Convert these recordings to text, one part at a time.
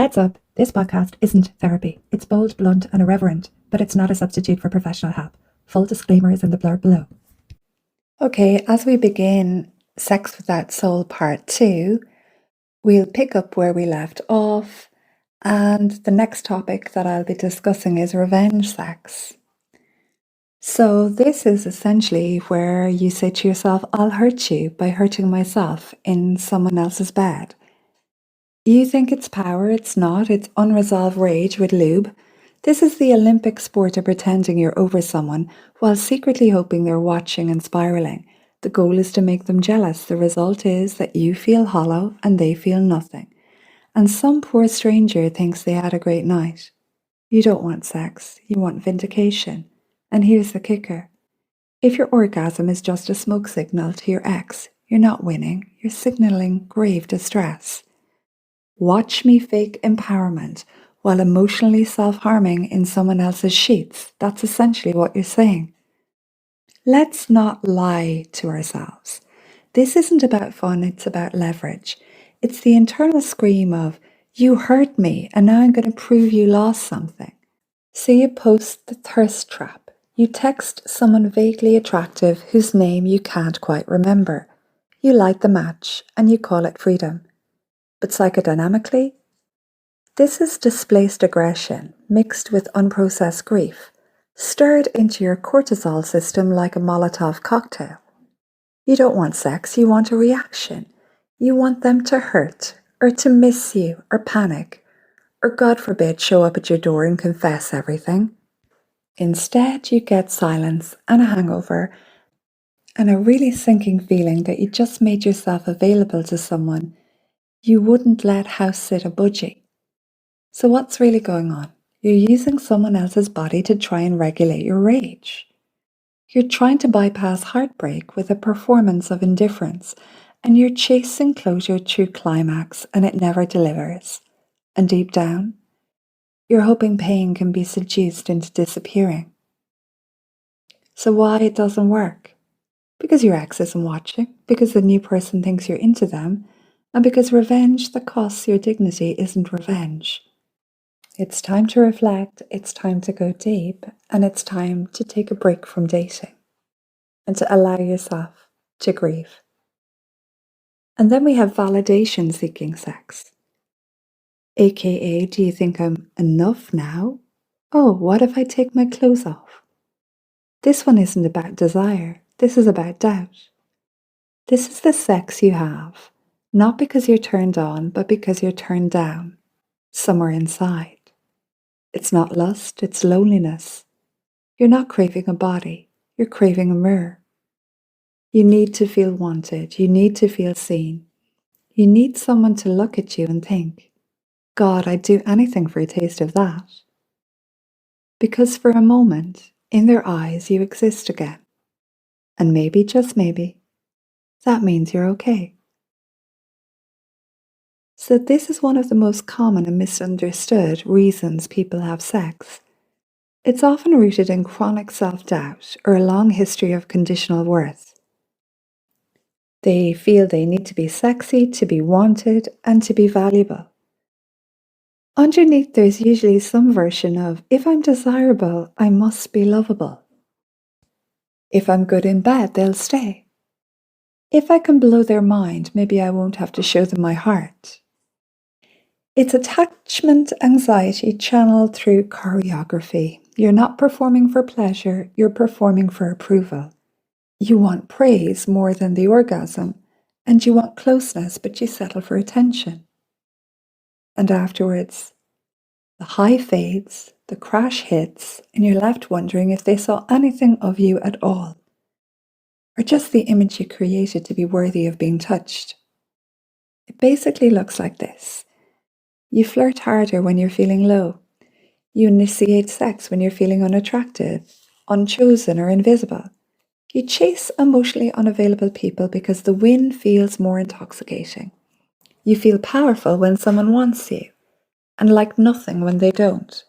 Heads up, this podcast isn't therapy. It's bold, blunt, and irreverent, but it's not a substitute for professional help. Full disclaimer is in the blurb below. Okay, as we begin Sex Without Soul Part 2, we'll pick up where we left off, and the next topic that I'll be discussing is revenge sex. So this is essentially where you say to yourself, I'll hurt you by hurting myself in someone else's bed. You think it's power, it's not, it's unresolved rage with lube. This is the Olympic sport of pretending you're over someone while secretly hoping they're watching and spiraling. The goal is to make them jealous. The result is that you feel hollow and they feel nothing. And some poor stranger thinks they had a great night. You don't want sex, you want vindication. And here's the kicker. If your orgasm is just a smoke signal to your ex, you're not winning, you're signaling grave distress. Watch me fake empowerment while emotionally self-harming in someone else's sheets. That's essentially what you're saying. Let's not lie to ourselves. This isn't about fun, it's about leverage. It's the internal scream of, you hurt me and now I'm going to prove you lost something. So you post the thirst trap. You text someone vaguely attractive whose name you can't quite remember. You light the match and you call it freedom. But psychodynamically, this is displaced aggression mixed with unprocessed grief, stirred into your cortisol system like a Molotov cocktail. You don't want sex, you want a reaction. You want them to hurt, or to miss you, or panic, or God forbid show up at your door and confess everything. Instead, you get silence and a hangover and a really sinking feeling that you just made yourself available to someone you wouldn't let house sit a budgie. So what's really going on? You're using someone else's body to try and regulate your rage. You're trying to bypass heartbreak with a performance of indifference, and you're chasing closure through climax and it never delivers. And deep down, you're hoping pain can be seduced into disappearing. So why it doesn't work? Because your ex isn't watching, because the new person thinks you're into them, and because revenge that costs your dignity isn't revenge. It's time to reflect, it's time to go deep, and it's time to take a break from dating and to allow yourself to grieve. And then we have validation-seeking sex. AKA, do you think I'm enough now? Oh, what if I take my clothes off? This one isn't about desire, this is about doubt. This is the sex you have, not because you're turned on, but because you're turned down, somewhere inside. It's not lust, it's loneliness. You're not craving a body, you're craving a mirror. You need to feel wanted, you need to feel seen. You need someone to look at you and think, God, I'd do anything for a taste of that. Because for a moment, in their eyes, you exist again. And maybe, just maybe, that means you're okay. So this is one of the most common and misunderstood reasons people have sex. It's often rooted in chronic self-doubt or a long history of conditional worth. They feel they need to be sexy, to be wanted, and to be valuable. Underneath, there's usually some version of, if I'm desirable, I must be lovable. If I'm good in bed, they'll stay. If I can blow their mind, maybe I won't have to show them my heart. It's attachment anxiety channeled through choreography. You're not performing for pleasure, you're performing for approval. You want praise more than the orgasm, and you want closeness, but you settle for attention. And afterwards, the high fades, the crash hits, and you're left wondering if they saw anything of you at all, or just the image you created to be worthy of being touched. It basically looks like this. You flirt harder when you're feeling low. You initiate sex when you're feeling unattractive, unchosen, or invisible. You chase emotionally unavailable people because the win feels more intoxicating. You feel powerful when someone wants you, and like nothing when they don't.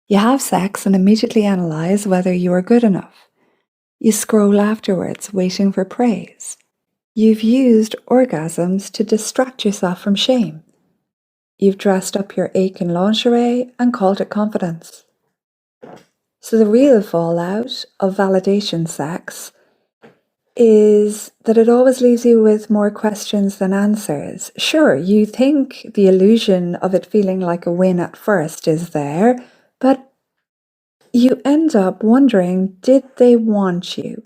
You have sex and immediately analyze whether you are good enough. You scroll afterwards, waiting for praise. You've used orgasms to distract yourself from shame. You've dressed up your ache in lingerie and called it confidence. So the real fallout of validation sex is that it always leaves you with more questions than answers. Sure, you think the illusion of it feeling like a win at first is there, but you end up wondering, did they want you,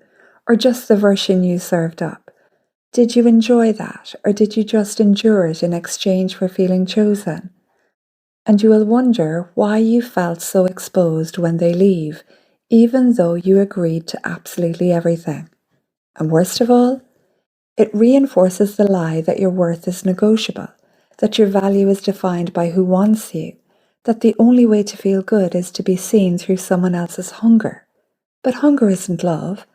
or just the version you served up? Did you enjoy that, or did you just endure it in exchange for feeling chosen? And you will wonder why you felt so exposed when they leave, even though you agreed to absolutely everything. And worst of all, it reinforces the lie that your worth is negotiable, that your value is defined by who wants you, that the only way to feel good is to be seen through someone else's hunger. But hunger isn't love,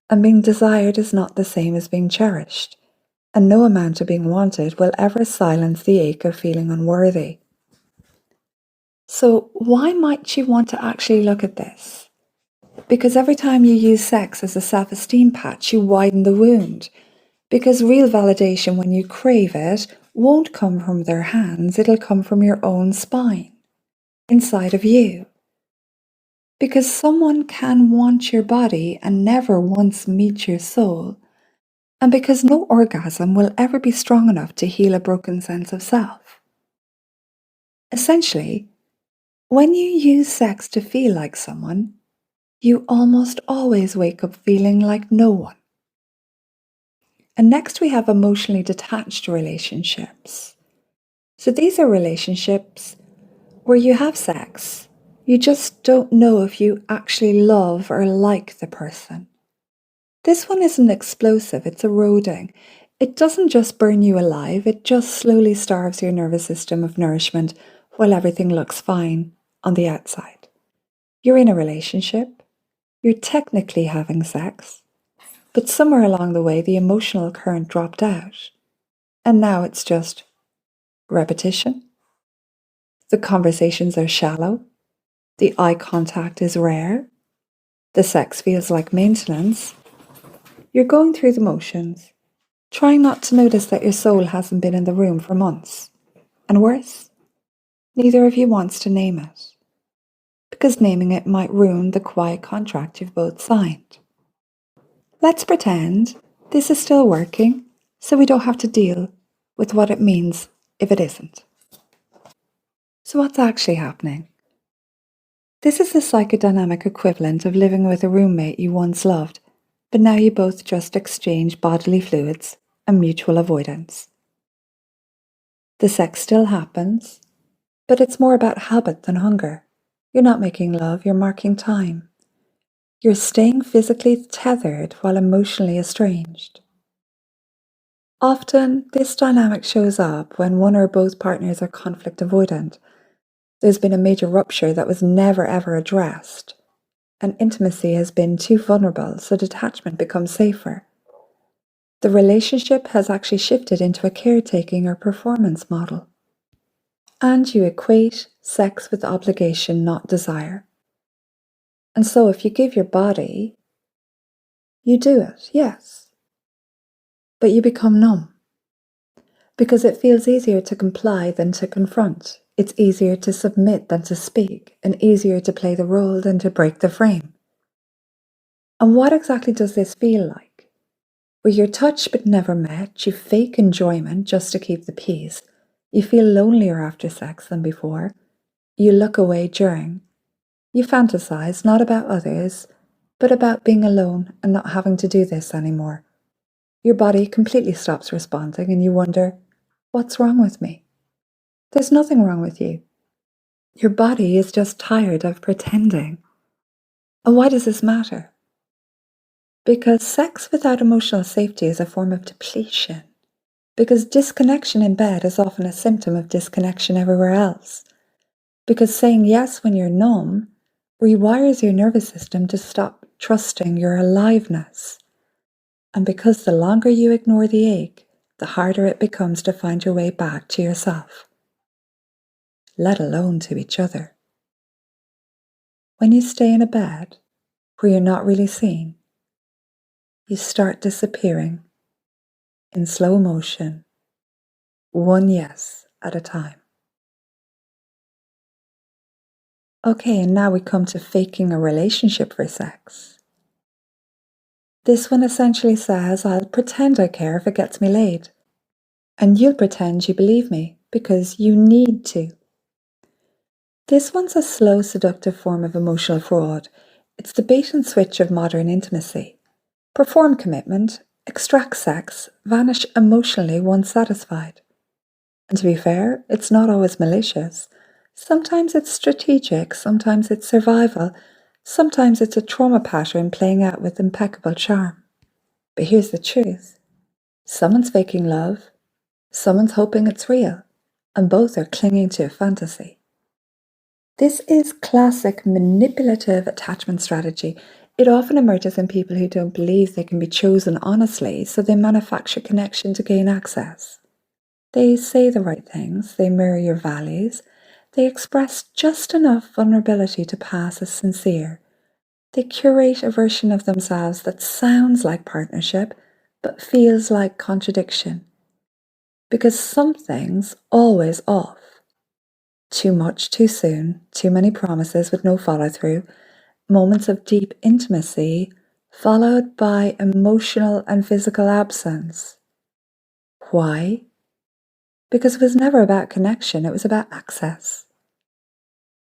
and being desired is not the same as being cherished, and no amount of being wanted will ever silence the ache of feeling unworthy. So why might you want to actually look at this? Because every time you use sex as a self-esteem patch, you widen the wound. Because real validation, when you crave it, won't come from their hands, it'll come from your own spine, inside of you. Because someone can want your body and never once meet your soul, and because no orgasm will ever be strong enough to heal a broken sense of self. Essentially, when you use sex to feel like someone, you almost always wake up feeling like no one. And next we have emotionally detached relationships. So these are relationships where you have sex, you just don't know if you actually love or like the person. This one isn't explosive, it's eroding. It doesn't just burn you alive, it just slowly starves your nervous system of nourishment while everything looks fine on the outside. You're in a relationship, you're technically having sex, but somewhere along the way the emotional current dropped out, and now it's just repetition. The conversations are shallow, the eye contact is rare, the sex feels like maintenance. You're going through the motions, trying not to notice that your soul hasn't been in the room for months. And worse, neither of you wants to name it, because naming it might ruin the quiet contract you've both signed. Let's pretend this is still working, so we don't have to deal with what it means if it isn't. So what's actually happening? This is the psychodynamic equivalent of living with a roommate you once loved, but now you both just exchange bodily fluids and mutual avoidance. The sex still happens, but it's more about habit than hunger. You're not making love, you're marking time. You're staying physically tethered while emotionally estranged. Often, this dynamic shows up when one or both partners are conflict avoidant. There's been a major rupture that was never ever addressed, and intimacy has been too vulnerable, so detachment becomes safer. The relationship has actually shifted into a caretaking or performance model. And you equate sex with obligation, not desire. And so if you give your body, you do it, yes. But you become numb. Because it feels easier to comply than to confront. It's easier to submit than to speak, and easier to play the role than to break the frame. And what exactly does this feel like? Where you're touched but never met, you fake enjoyment just to keep the peace. You feel lonelier after sex than before. You look away during. You fantasize not about others, but about being alone and not having to do this anymore. Your body completely stops responding and you wonder, what's wrong with me? There's nothing wrong with you. Your body is just tired of pretending. And why does this matter? Because sex without emotional safety is a form of depletion. Because disconnection in bed is often a symptom of disconnection everywhere else. Because saying yes when you're numb rewires your nervous system to stop trusting your aliveness. And because the longer you ignore the ache, the harder it becomes to find your way back to yourself, let alone to each other. When you stay in a bed where you're not really seen, you start disappearing in slow motion, one yes at a time. Okay, and now we come to faking a relationship for sex. This one essentially says, I'll pretend I care if it gets me laid. And you'll pretend you believe me because you need to. This one's a slow, seductive form of emotional fraud. It's the bait and switch of modern intimacy. Perform commitment, extract sex, vanish emotionally once satisfied. And to be fair, it's not always malicious. Sometimes it's strategic, sometimes it's survival, sometimes it's a trauma pattern playing out with impeccable charm. But here's the truth. Someone's faking love, someone's hoping it's real, and both are clinging to a fantasy. This is classic manipulative attachment strategy. It often emerges in people who don't believe they can be chosen honestly, so they manufacture connection to gain access. They say the right things, they mirror your values, they express just enough vulnerability to pass as sincere. They curate a version of themselves that sounds like partnership, but feels like contradiction. Because something's always off. Too much too soon, too many promises with no follow-through, moments of deep intimacy, followed by emotional and physical absence. Why? Because it was never about connection, it was about access.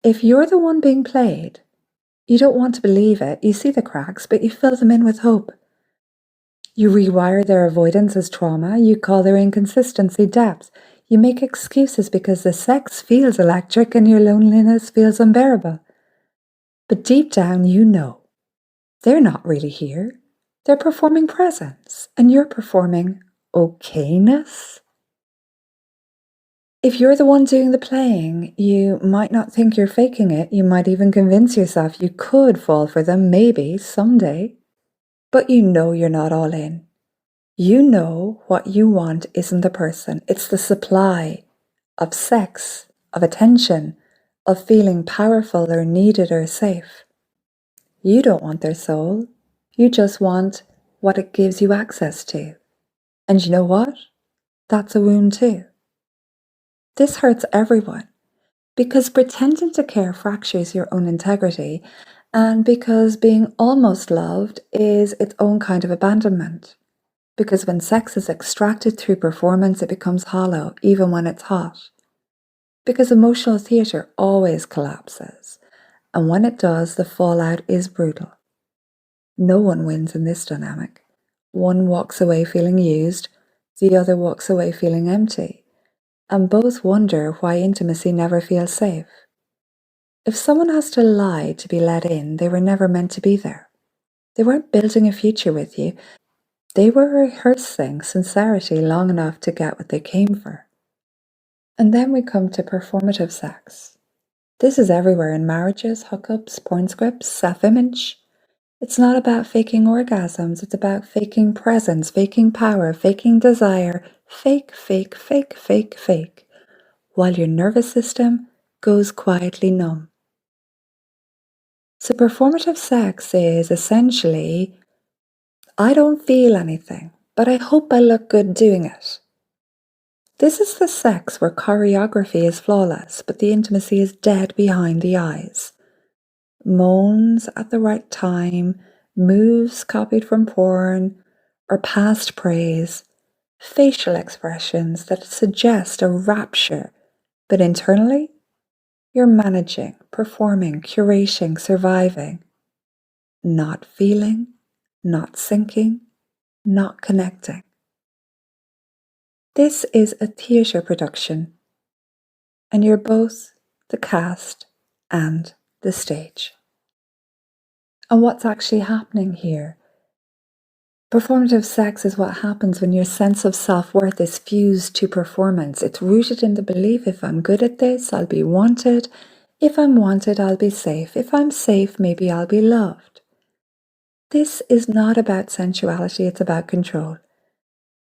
If you're the one being played, you don't want to believe it, you see the cracks, but you fill them in with hope. You rewire their avoidance as trauma, you call their inconsistency depth, you make excuses because the sex feels electric and your loneliness feels unbearable. But deep down you know, they're not really here, they're performing presence, and you're performing okayness. If you're the one doing the playing, you might not think you're faking it, you might even convince yourself you could fall for them, maybe, someday. But you know you're not all in. You know what you want isn't the person, it's the supply of sex, of attention, of feeling powerful or needed or safe. You don't want their soul, you just want what it gives you access to. And you know what? That's a wound too. This hurts everyone. Because pretending to care fractures your own integrity, and because being almost loved is its own kind of abandonment. Because when sex is extracted through performance, it becomes hollow, even when it's hot. Because emotional theatre always collapses, and when it does, the fallout is brutal. No one wins in this dynamic. One walks away feeling used, the other walks away feeling empty, and both wonder why intimacy never feels safe. If someone has to lie to be let in, they were never meant to be there. They weren't building a future with you. They were rehearsing sincerity long enough to get what they came for. And then we come to performative sex. This is everywhere in marriages, hookups, porn scripts, self-image. It's not about faking orgasms, it's about faking presence, faking power, faking desire, fake, fake, fake, fake, fake, while your nervous system goes quietly numb. So performative sex is essentially, I don't feel anything, but I hope I look good doing it. This is the sex where choreography is flawless, but the intimacy is dead behind the eyes. Moans at the right time, moves copied from porn, or past praise, facial expressions that suggest a rapture, but internally, you're managing, performing, curating, surviving. Not feeling, not syncing, not connecting. This is a theatre production, and you're both the cast and the stage. And what's actually happening here? Performative sex is what happens when your sense of self-worth is fused to performance. It's rooted in the belief, if I'm good at this, I'll be wanted. If I'm wanted, I'll be safe. If I'm safe, maybe I'll be loved. This is not about sensuality, it's about control.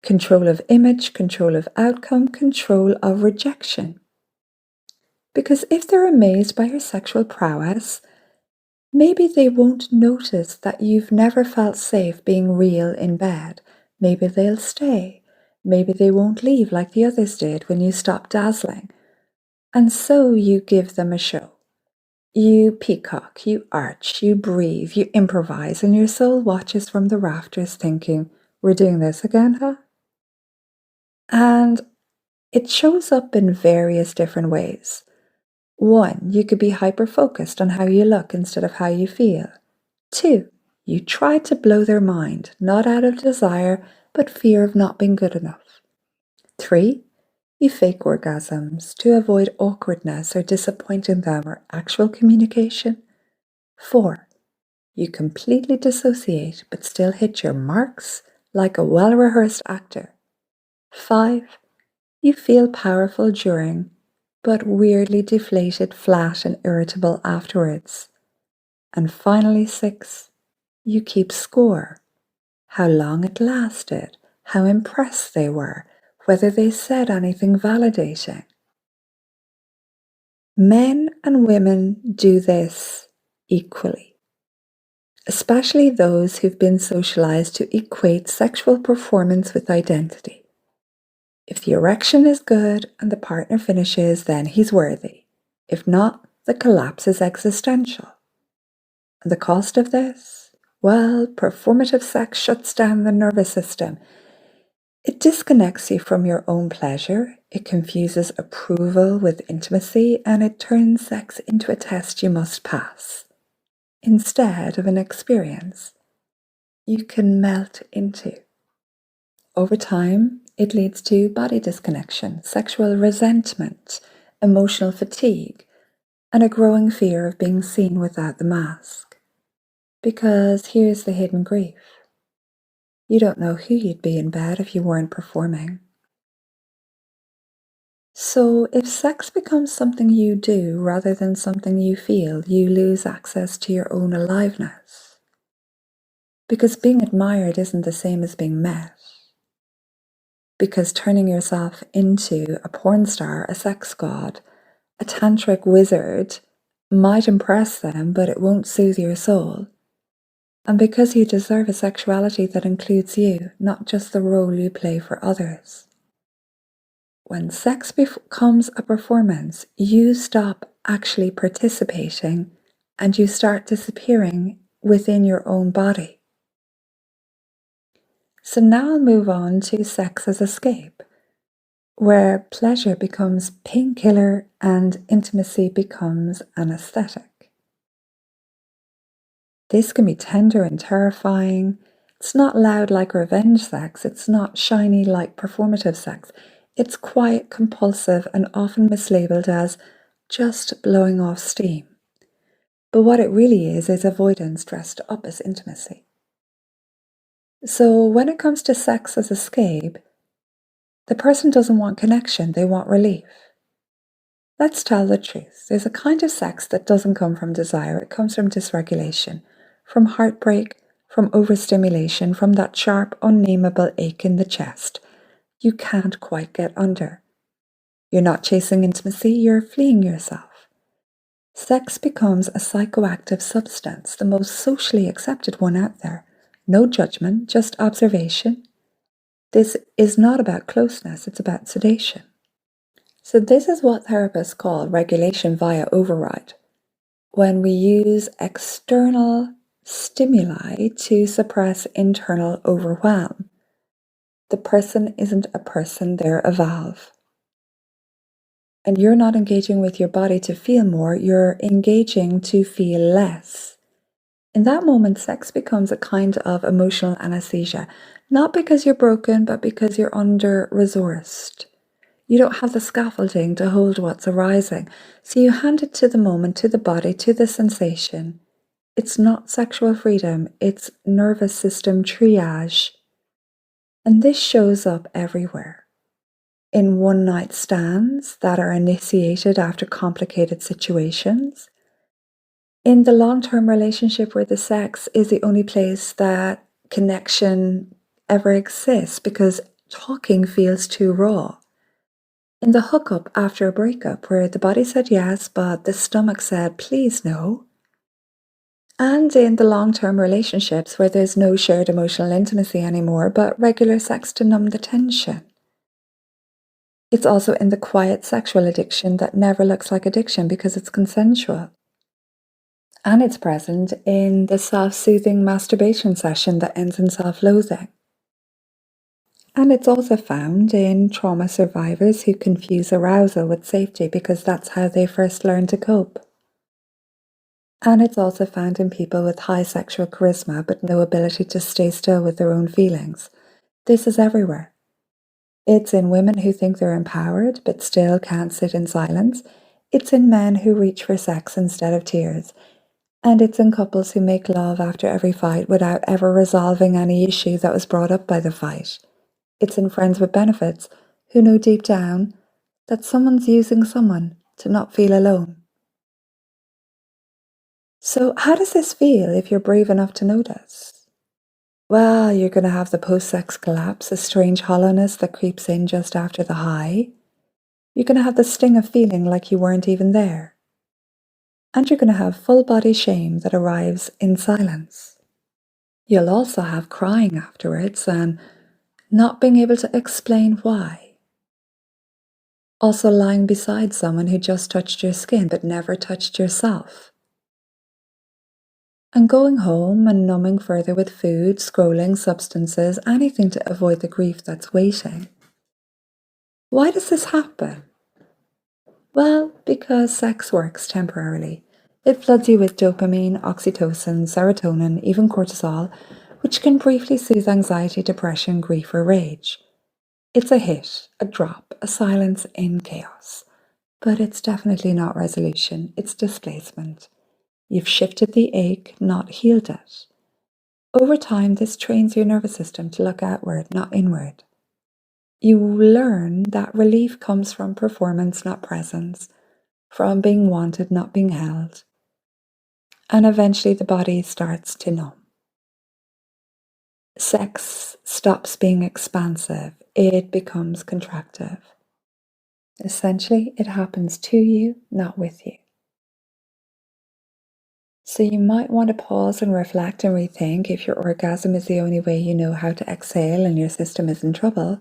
Control of image, control of outcome, control of rejection. Because if they're amazed by your sexual prowess, maybe they won't notice that you've never felt safe being real in bed. Maybe they'll stay. Maybe they won't leave like the others did when you stopped dazzling. And so you give them a show. You peacock, you arch, you breathe, you improvise, and your soul watches from the rafters thinking, we're doing this again, huh? And it shows up in various different ways. One, you could be hyper-focused on how you look instead of how you feel. Two, you try to blow their mind, not out of desire, but fear of not being good enough. Three, you fake orgasms to avoid awkwardness or disappointing them or actual communication. Four, you completely dissociate but still hit your marks like a well-rehearsed actor. Five, you feel powerful during, but weirdly deflated, flat, and irritable afterwards. And finally, six, you keep score. How long it lasted, how impressed they were, whether they said anything validating. Men and women do this equally, especially those who've been socialized to equate sexual performance with identity. If the erection is good and the partner finishes, then he's worthy. If not, the collapse is existential. And the cost of this? Well, performative sex shuts down the nervous system. It disconnects you from your own pleasure, it confuses approval with intimacy, and it turns sex into a test you must pass, instead of an experience you can melt into. Over time, it leads to body disconnection, sexual resentment, emotional fatigue, and a growing fear of being seen without the mask. Because here's the hidden grief. You don't know who you'd be in bed if you weren't performing. So if sex becomes something you do rather than something you feel, you lose access to your own aliveness. Because being admired isn't the same as being met. Because turning yourself into a porn star, a sex god, a tantric wizard might impress them, but it won't soothe your soul. And because you deserve a sexuality that includes you, not just the role you play for others. When sex becomes a performance, you stop actually participating and you start disappearing within your own body. So now I'll move on to sex as escape, where pleasure becomes painkiller and intimacy becomes anesthetic. This can be tender and terrifying. It's not loud like revenge sex. It's not shiny like performative sex. It's quiet, compulsive, and often mislabeled as just blowing off steam. But what it really is avoidance dressed up as intimacy. So when it comes to sex as escape, the person doesn't want connection, they want relief. Let's tell the truth. There's a kind of sex that doesn't come from desire. It comes from dysregulation, from heartbreak, from overstimulation, from that sharp, unnameable ache in the chest you can't quite get under. You're not chasing intimacy, you're fleeing yourself. Sex becomes a psychoactive substance, the most socially accepted one out there. No judgment, just observation. This is not about closeness, it's about sedation. So this is what therapists call regulation via override. When we use external stimuli to suppress internal overwhelm. The person isn't a person, they're a valve. And you're not engaging with your body to feel more, you're engaging to feel less. In that moment, sex becomes a kind of emotional anesthesia, not because you're broken, but because you're under-resourced. You don't have the scaffolding to hold what's arising, so you hand it to the moment, to the body, to the sensation. It's not sexual freedom, it's nervous system triage. And this shows up everywhere. In one-night stands that are initiated after complicated situations. In the long-term relationship where the sex is the only place that connection ever exists because talking feels too raw. In the hookup after a breakup where the body said yes, but the stomach said please no. And in the long-term relationships where there's no shared emotional intimacy anymore, but regular sex to numb the tension. It's also in the quiet sexual addiction that never looks like addiction because it's consensual. And it's present in the self-soothing masturbation session that ends in self-loathing. And it's also found in trauma survivors who confuse arousal with safety because that's how they first learned to cope. And it's also found in people with high sexual charisma but no ability to stay still with their own feelings. This is everywhere. It's in women who think they're empowered but still can't sit in silence. It's in men who reach for sex instead of tears. And it's in couples who make love after every fight without ever resolving any issue that was brought up by the fight. It's in friends with benefits who know deep down that someone's using someone to not feel alone. So how does this feel if you're brave enough to notice? Well, you're going to have the post-sex collapse, a strange hollowness that creeps in just after the high. You're going to have the sting of feeling like you weren't even there. And you're going to have full body shame that arrives in silence. You'll also have crying afterwards and not being able to explain why. Also lying beside someone who just touched your skin but never touched yourself. And going home and numbing further with food, scrolling, substances, anything to avoid the grief that's waiting. Why does this happen? Well, because sex works temporarily. It floods you with dopamine, oxytocin, serotonin, even cortisol, which can briefly soothe anxiety, depression, grief, or rage. It's a hit, a drop, a silence in chaos. But it's definitely not resolution, it's displacement. You've shifted the ache, not healed it. Over time, this trains your nervous system to look outward, not inward. You learn that relief comes from performance, not presence, from being wanted, not being held. And eventually the body starts to numb. Sex stops being expansive, it becomes contractive. Essentially, it happens to you, not with you. So you might want to pause and reflect and rethink if your orgasm is the only way you know how to exhale and your system is in trouble.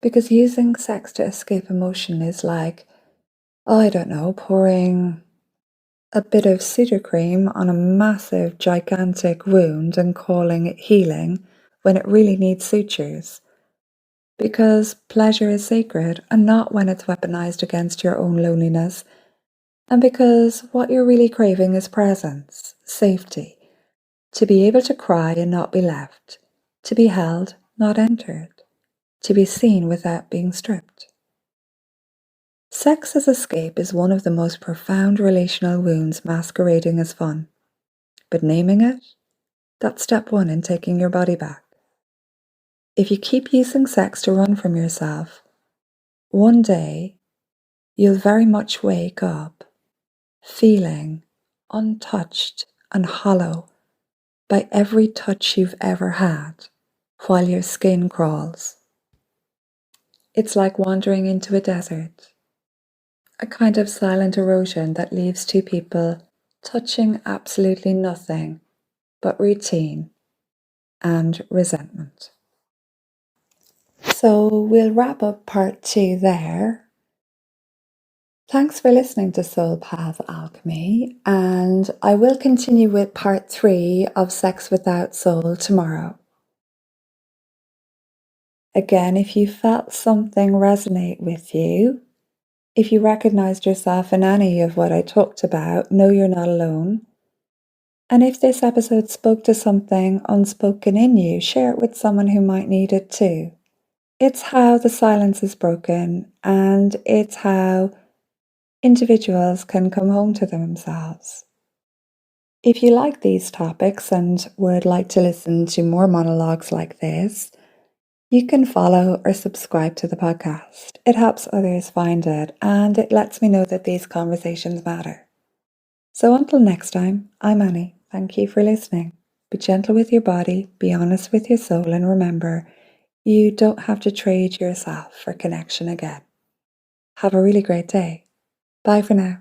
Because using sex to escape emotion is like, oh, I don't know, pouring a bit of cedar cream on a massive, gigantic wound and calling it healing when it really needs sutures. Because pleasure is sacred and not when it's weaponized against your own loneliness. And because what you're really craving is presence, safety, to be able to cry and not be left, to be held, not entered, to be seen without being stripped. Sex as escape is one of the most profound relational wounds masquerading as fun. But naming it, that's step one in taking your body back. If you keep using sex to run from yourself, one day you'll very much wake up feeling untouched and hollow by every touch you've ever had while your skin crawls. It's like wandering into a desert, a kind of silent erosion that leaves two people touching absolutely nothing but routine and resentment. So we'll wrap up part 2 there. Thanks for listening to Soul Path Alchemy, and I will continue with part 3 of Sex Without Soul tomorrow. Again, if you felt something resonate with you, if you recognized yourself in any of what I talked about, know you're not alone. And if this episode spoke to something unspoken in you, share it with someone who might need it too. It's how the silence is broken, and it's how individuals can come home to themselves. If you like these topics and would like to listen to more monologues like this, you can follow or subscribe to the podcast. It helps others find it, and it lets me know that these conversations matter. So until next time, I'm Annie. Thank you for listening. Be gentle with your body, be honest with your soul, and remember, you don't have to trade yourself for connection again. Have a really great day. Bye for now.